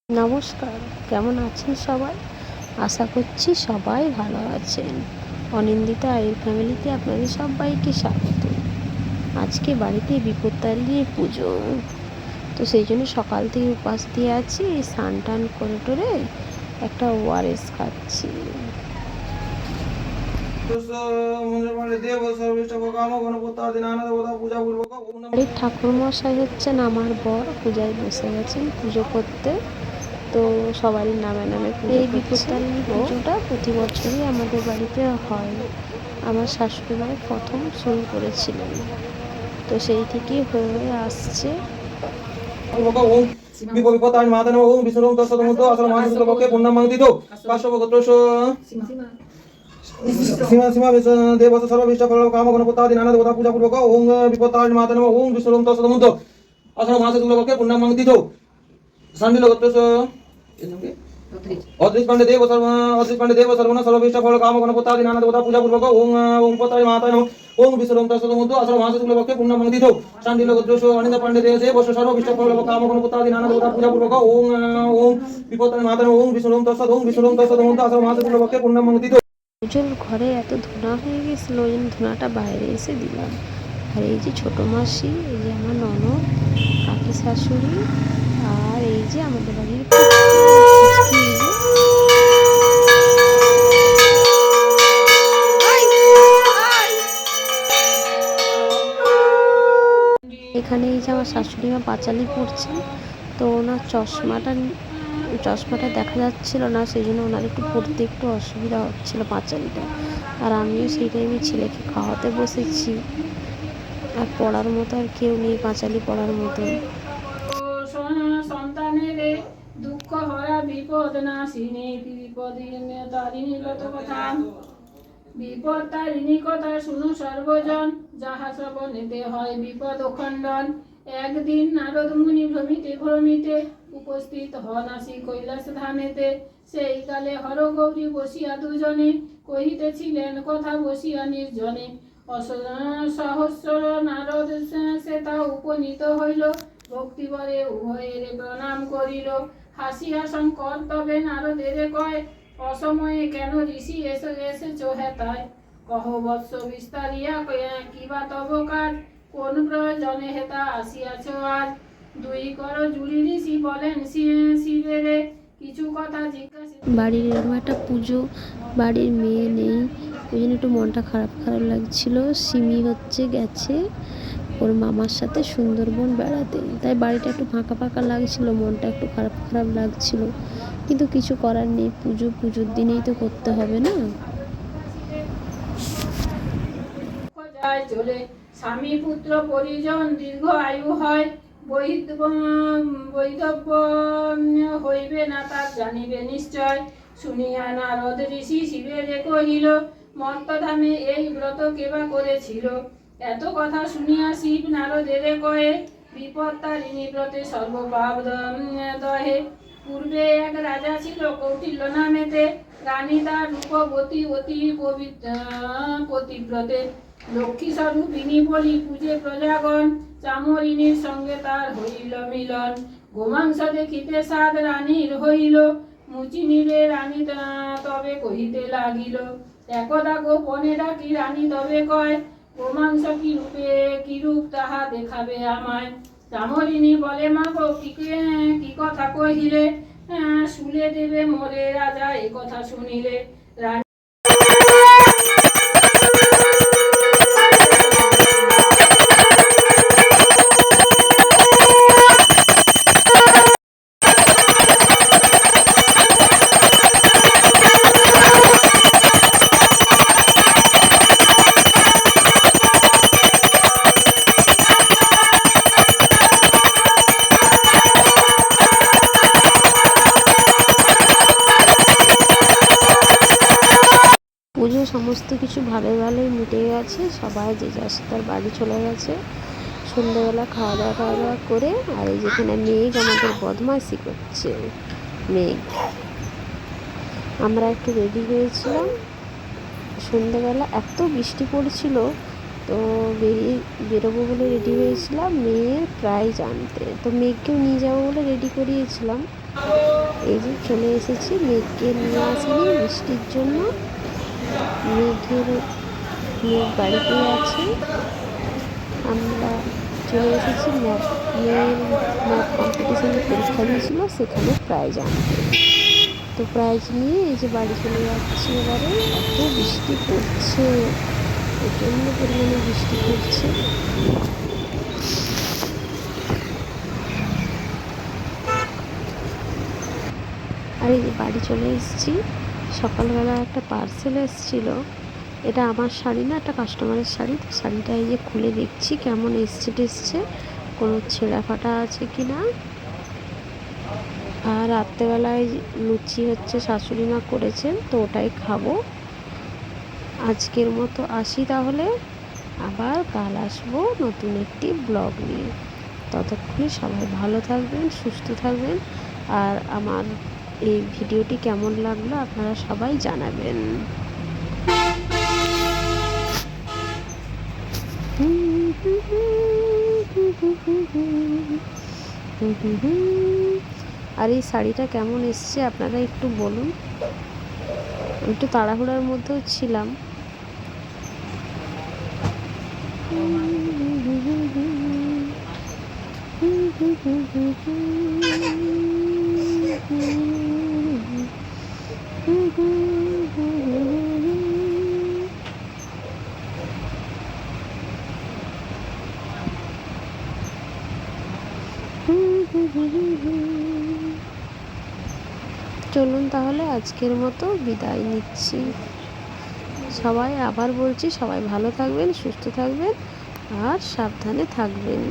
নমস্কার, কেমন আছেন সবাই? আশা করছি সবাই ভালো আছেন। অনিন্দিতা আয়ের ফ্যামিলিতে আপনাদের সবাইকে স্বাগত। আজকে বাড়িতে বিপত্তারিণীর পুজো, তো সেই জন্য সকাল থেকে উপাস দিয়ে আছি। স্নান টান করে টোরে একটা ওআরএস খাচ্ছি। বাড়ির ঠাকুরমশাই হচ্ছেন আমার বর, পূজায় বসে গেছেন পুজো করতে। তো সবারই নামে নামে এই বিপত্তারিণী পুজোটা প্রতি বছরই আমাদের বাড়িতে হয়। আমার শাশুড়ি মায়ের প্রথম শুরু করেছিলেন, তো সেই থেকেই হয়ে হয়ে আসছে। সীমা সীমা দেব সর্ববিষ্ট ফল কাম গণপতাদি নানা দেবতা পূজা পূর্বক ওং বিপত্তায় মাতা নমঃ ওং বিষ্ণুরং তৎসদমুদ্র আসর মাসে তুলবকে পূর্ণামাং তিথ শান্তি লগত্তস অদ্রিজ পাণ্ডে দেব সর্বনা সর্ববিষ্ট ফল কাম গণপতাদি নানা দেবতা পূজা পূর্বক ওং ওং পতায় মাতা নমঃ ওং বিষ্ণুরং তৎসদমুদ্র আসর মাসে তুলবকে পূর্ণামাং তিথ শান্তি লগত্তস অনিন্দ পাণ্ডে দেব সর্ববিষ্ট ফল কাম গণপতাদি নানা দেবতা পূজা পূর্বক ওং ওং বিপত্তায় মাতা নমঃ ওং বিষ্ণুরং তৎসদমুদ্র আসর মাসে তুলবকে পূর্ণামাং তিথ। পুজোর ঘরে এত ধুনা হয়ে গেছিলো, ওই জন্য ধুনাটা বাইরে এসে দিলাম। আর এই যে ছোটো মাসি, এই যে আমার ননদ, কাকি শাশুড়ি, আর এই যে আমাদের বাড়ির এখানে এই যে আমার শাশুড়ি মা পাঁচালি পড়ছেন। তো ওনার চশমাটা দেখা যাচ্ছিল না, সেই জন্য ওনার একটু পড়তে একটু অসুবিধা হচ্ছিল পাঁচালিটা। আর আমিও সেই টাইমে ছেলেকে খাওয়াতে বসেছি, আর পড়ার মতো আর কেউ নেই পাঁচালি পড়ার মতো। সন্তানের দুঃখ হরা বিপদ নাশিনী বিপদিনী কথা বিপদ তারিণী কথা শুনো সর্বজন, যাহা শ্রবণেতে হয় বিপদ খণ্ডন। একদিন নারদ মুনি ভ্রমিতে উপস্থিত হন আসি কৈলাস ধামেতে। সেই কালে হর গৌরী বসিয়া দুজনে কহিতেছিলেন কথা বসিয়া নির্জনে। সহস্র নারদ সেতা উপনীত হইল, ভক্তিবরে উভয়ের প্রণাম করিল। হাসিয়া শঙ্কর তবে নারদের কয়, অসময়ে কেন ঋষি এসেছ হেতায়। কহ বৎস বিস্তারিয়া কিবা তব কাজ, কোন প্রয়োজনে হেতা আসিয়াছ আজ। দুই কর জুড়ি ঋষি বলেন শিবেরে, কিছু কথা জিজ্ঞাসা। বাড়ির এরকম একটা পুজো, বাড়ির মেয়ে নেই, ওই জন্য একটু মনটা খারাপ খারাপ লাগছিল। সিমি গেছে ওর মামার সাথে সুন্দরবন বেড়াতে, তাই বাড়িটা একটু ফাঁকা ফাঁকা লাগছিল, মনটা একটু খারাপ খারাপ লাগছিল। কিন্তু কিছু করার নেই, পুজোর দিনেই তো করতে হবে না। চলে স্বামী পুত্র পরিজন দীর্ঘ আয়ু হয়, বৈধব্য হইবে না তার জানিবে নিশ্চয়। শুনিয়া নারদ ঋষি শিবের কহিল, মর্তধামে এই ব্রত কেবা করেছিল। এত কথা শুনিয়া শিব নারদের কয়ে, বিপদ তারিণী ব্রতে সর্বপাপ দহে। পূর্বে এক রাজা ছিল কৌটিল্য নামেতে, রানী তার রূপবতী অতি পতিব্রতে। লক্ষ্মী স্বরূপিণী বলি পূজে প্রজাগণ, চামরিণীর সঙ্গে তার হইল মিলন। গোমাংস দেখিতে সাদ রানীর হইল, মুচি নিবে রানী তবে কহিতে লাগিল। একদা গোপনে ডাকি রানী তবে কয়, গোমাংস কি রূপ তাহা দেখাবে আমায়। চামরিণী বলে মা গো কি কথা কহিলে, শুলে দেবে মোরে রাজা এ কথা শুনিলে। পুজো সমস্ত কিছু ভালোই ভালোই মিটে গেছে, সবাই যে যার তার বাড়ি চলে গেছে। সন্ধ্যাবেলা খাওয়া দাওয়া করে, আর এই যেখানে মেঘ আমাদের বদমাইশি করছে। মেঘ, আমরা একটু রেডি হয়েছিলাম সন্ধ্যাবেলা, এত বৃষ্টি পড়ছিল, তো বেরোবো বলে রেডি হয়েছিলাম মেয়ের প্রাইজ আনতে। তো মেঘকেও নিয়ে যাবো বলে রেডি করিয়েছিলাম। এই যে চলে এসেছি, মেঘকে নিয়ে আসিনি বৃষ্টির জন্য, মেঘ বাড়িতে আছে। আমরা চলে এসেছি মেয়ের ম্যাথ কম্পিটিশানে পরীক্ষা দিয়েছিল, সেখানে প্রাইজ আনতে। তো প্রাইজ নিয়ে এই যে বাড়ি চলে যাচ্ছি। এবারে এত বৃষ্টি পড়ছে, প্রচণ্ড পরিমাণে বৃষ্টি পড়ছে। আর এই যে বাড়ি চলে এসেছি। সকালবেলা একটা পার্সেল এসেছিলো, এটা আমার শাড়ি না, একটা কাস্টমারের শাড়ি। তো শাড়িটা এই যে খুলে দেখছি কেমন এসছে, কোনো ছেঁড়া ফাটা আছে কি না। আর রাত্রেবেলায় লুচি হচ্ছে শাশুড়ি মা করেছেন, তো ওটাই খাবো। আজকের মতো আসি তাহলে, আবার কাল আসবো নতুন একটি ব্লগ নিয়ে। ততক্ষণে সবাই ভালো থাকবেন, সুস্থ থাকবেন। আর আমার এই ভিডিওটি কেমন লাগলো আপনারা সবাই জানাবেন। আর এই শাড়িটা কেমন এসছে আপনারা একটু বলুন। একটু তাড়াহুড়ার মধ্যেও ছিলাম। চলুন তাহলে আজকের মতো বিদায় নিচ্ছি। সবাই আবার বলছি, সবাই ভালো থাকবেন, সুস্থ থাকবেন আর সাবধানে থাকবেন।